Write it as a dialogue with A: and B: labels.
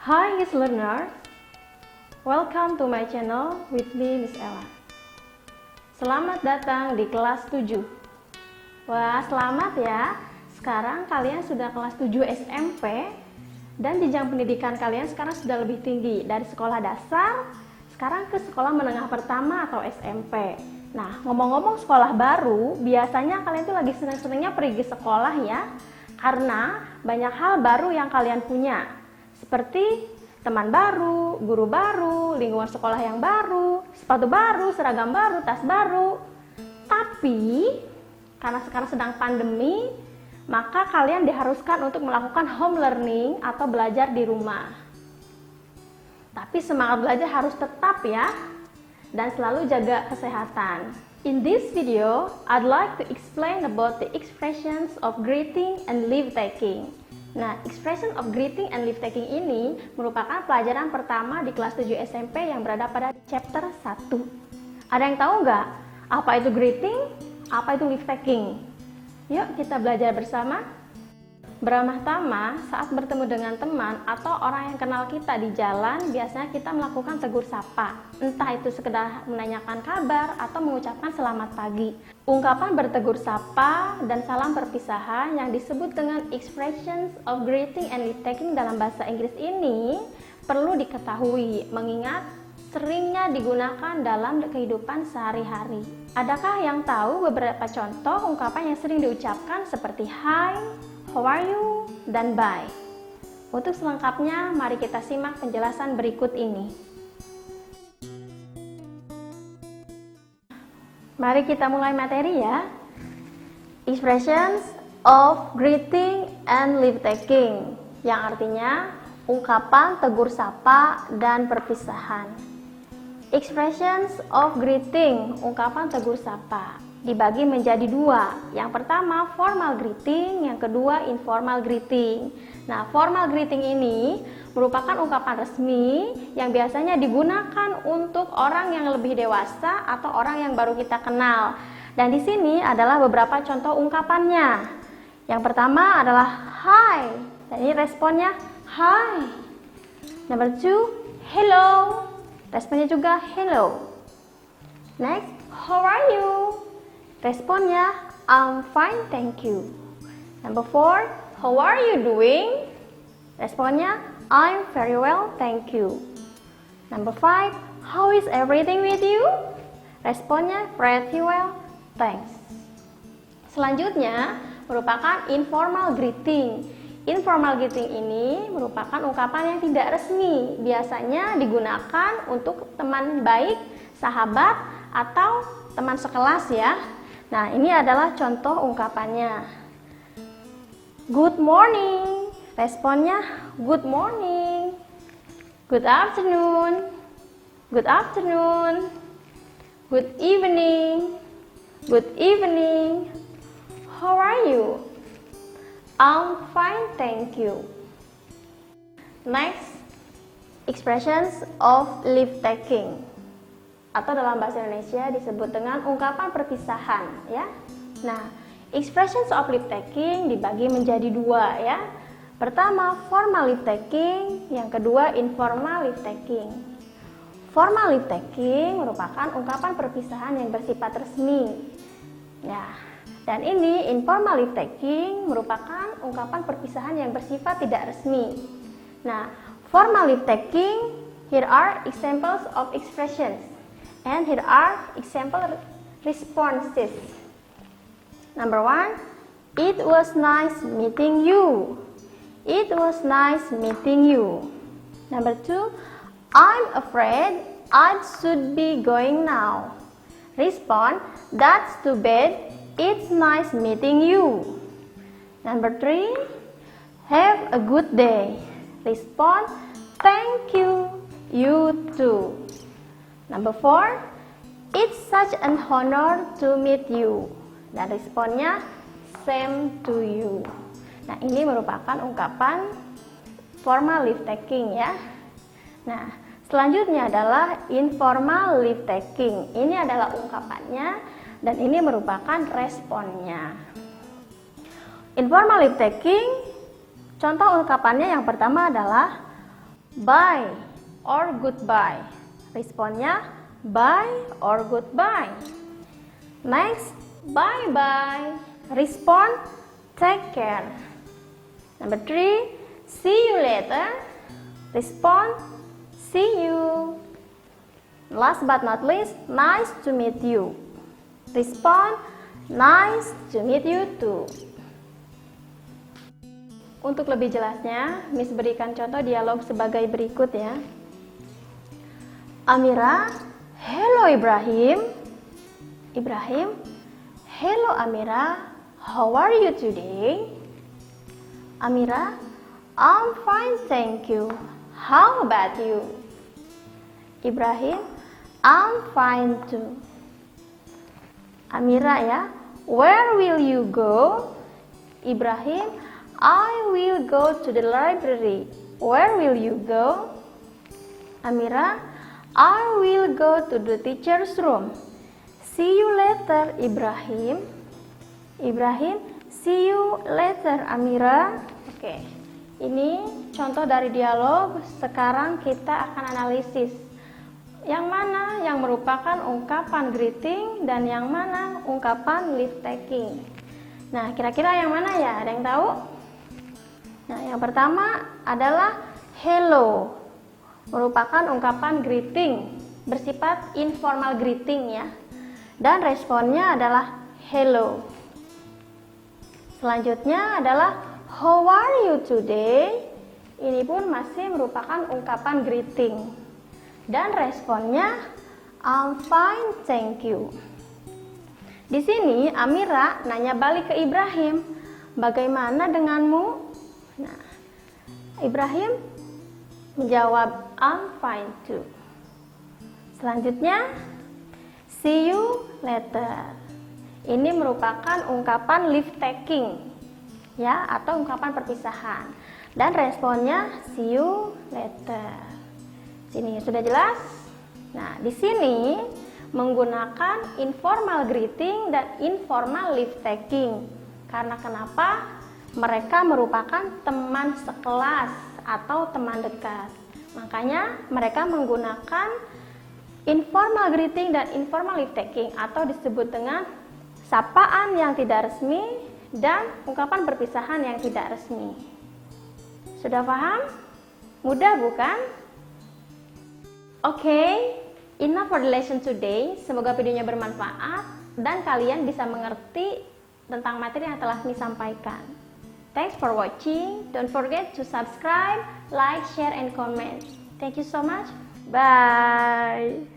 A: Hi Kids Learner, welcome to my channel with me Miss Ella. Selamat datang di kelas 7. Wah, selamat ya. Sekarang kalian sudah kelas 7 SMP dan jenjang pendidikan kalian sekarang sudah lebih tinggi dari sekolah dasar sekarang ke sekolah menengah pertama atau SMP. Nah, ngomong-ngomong sekolah baru, biasanya kalian tuh lagi senang-senangnya pergi sekolah ya, karena banyak hal baru yang kalian punya. Seperti teman baru, guru baru, lingkungan sekolah yang baru, sepatu baru, seragam baru, tas baru. Tapi, karena sekarang sedang pandemi, maka kalian diharuskan untuk melakukan home learning atau belajar di rumah. Tapi semangat belajar harus tetap ya, dan selalu jaga kesehatan. In this video, I'd like to explain about the expressions of greeting and leave taking. Nah, expression of greeting and leave taking ini merupakan pelajaran pertama di kelas 7 SMP yang berada pada chapter 1. Ada yang tahu nggak apa itu greeting, apa itu leave taking? Yuk kita belajar bersama. Beramah tamah saat bertemu dengan teman atau orang yang kenal kita di jalan, biasanya kita melakukan tegur sapa. Entah itu sekedar menanyakan kabar atau mengucapkan selamat pagi. Ungkapan bertegur sapa dan salam perpisahan yang disebut dengan expressions of greeting and leave taking dalam bahasa Inggris ini perlu diketahui, mengingat seringnya digunakan dalam kehidupan sehari-hari. Adakah yang tahu beberapa contoh ungkapan yang sering diucapkan seperti hi, how are you, dan bye? Untuk selengkapnya, mari kita simak penjelasan berikut ini. Mari kita mulai materi ya. Expressions of greeting and leave taking, yang artinya ungkapan tegur sapa dan perpisahan. Expressions of greeting, ungkapan tegur sapa, dibagi menjadi dua. Yang pertama formal greeting, yang kedua informal greeting. Nah, formal greeting ini merupakan ungkapan resmi yang biasanya digunakan untuk orang yang lebih dewasa atau orang yang baru kita kenal. Dan di sini adalah beberapa contoh ungkapannya. Yang pertama adalah hi. Dan ini responnya hi. Number 2, hello. Responnya juga hello. Next, how are you? Responnya, I'm fine, thank you. Number 4, how are you doing? Responnya, I'm very well, thank you. Number 5, how is everything with you? Responnya, pretty well, thanks. Selanjutnya, merupakan informal greeting. Informal greeting ini merupakan ungkapan yang tidak resmi. Biasanya digunakan untuk teman baik, sahabat, atau teman sekelas ya. Nah, ini adalah contoh ungkapannya. Good morning. Responnya good morning. Good afternoon. Good afternoon. Good evening. Good evening. How are you? I'm fine, thank you. Next, expressions of leave taking, atau dalam bahasa Indonesia disebut dengan ungkapan perpisahan ya. Nah, expressions of leave taking dibagi menjadi dua ya. Pertama, formal leave taking, yang kedua informal leave taking. Formal leave taking merupakan ungkapan perpisahan yang bersifat resmi. Ya, dan ini informal leave taking merupakan ungkapan perpisahan yang bersifat tidak resmi. Nah, formal leave taking, here are examples of expressions. And here are example responses. Number 1, it was nice meeting you. It was nice meeting you. Number 2, I'm afraid I should be going now. Respond, that's too bad. It's nice meeting you. Number 3, have a good day. Respond, thank you. You too. Number 4, it's such an honor to meet you. Dan responnya, same to you. Nah, ini merupakan ungkapan formal leave taking ya. Nah, selanjutnya adalah informal leave taking. Ini adalah ungkapannya dan ini merupakan responnya. Informal leave taking, contoh ungkapannya yang pertama adalah bye or goodbye. Responnya bye or goodbye. Next, bye-bye. Respond, take care. Number 3, see you later. Respond, see you. Last but not least, nice to meet you. Respond, nice to meet you too. Untuk lebih jelasnya, Miss berikan contoh dialog sebagai berikut ya. Amira, hello Ibrahim. Ibrahim, hello Amira, how are you today? Amira, I'm fine thank you. How about you? Ibrahim, I'm fine too. Amira ya, where will you go? Ibrahim, I will go to the library. Where will you go? Amira, I will go to the teacher's room. See you later, Ibrahim. Ibrahim, see you later, Amira. Oke, ini contoh dari dialog. Sekarang kita akan analisis. Yang mana yang merupakan ungkapan greeting dan yang mana ungkapan leave taking. Nah, kira-kira yang mana ya? Ada yang tahu? Nah, yang pertama adalah hello. Merupakan ungkapan greeting, bersifat informal greeting ya. Dan responnya adalah hello. Selanjutnya adalah how are you today? Ini pun masih merupakan ungkapan greeting. Dan responnya I'm fine, thank you. Di sini Amira nanya balik ke Ibrahim, bagaimana denganmu? Nah, Ibrahim menjawab I'm fine too. Selanjutnya see you later. Ini merupakan ungkapan leave taking ya, atau ungkapan perpisahan. Dan responnya see you later. Sini sudah jelas? Nah, di sini menggunakan informal greeting dan informal leave taking. Karena kenapa? Mereka merupakan teman sekelas atau teman dekat. Makanya mereka menggunakan informal greeting dan informal leave taking atau disebut dengan sapaan yang tidak resmi dan ungkapan perpisahan yang tidak resmi. Sudah paham? Mudah bukan? Oke, enough for the lesson today. Semoga videonya bermanfaat dan kalian bisa mengerti tentang materi yang telah Miss sampaikan. Thanks for watching. Don't forget to subscribe, like, share, and comment. Thank you so much. Bye.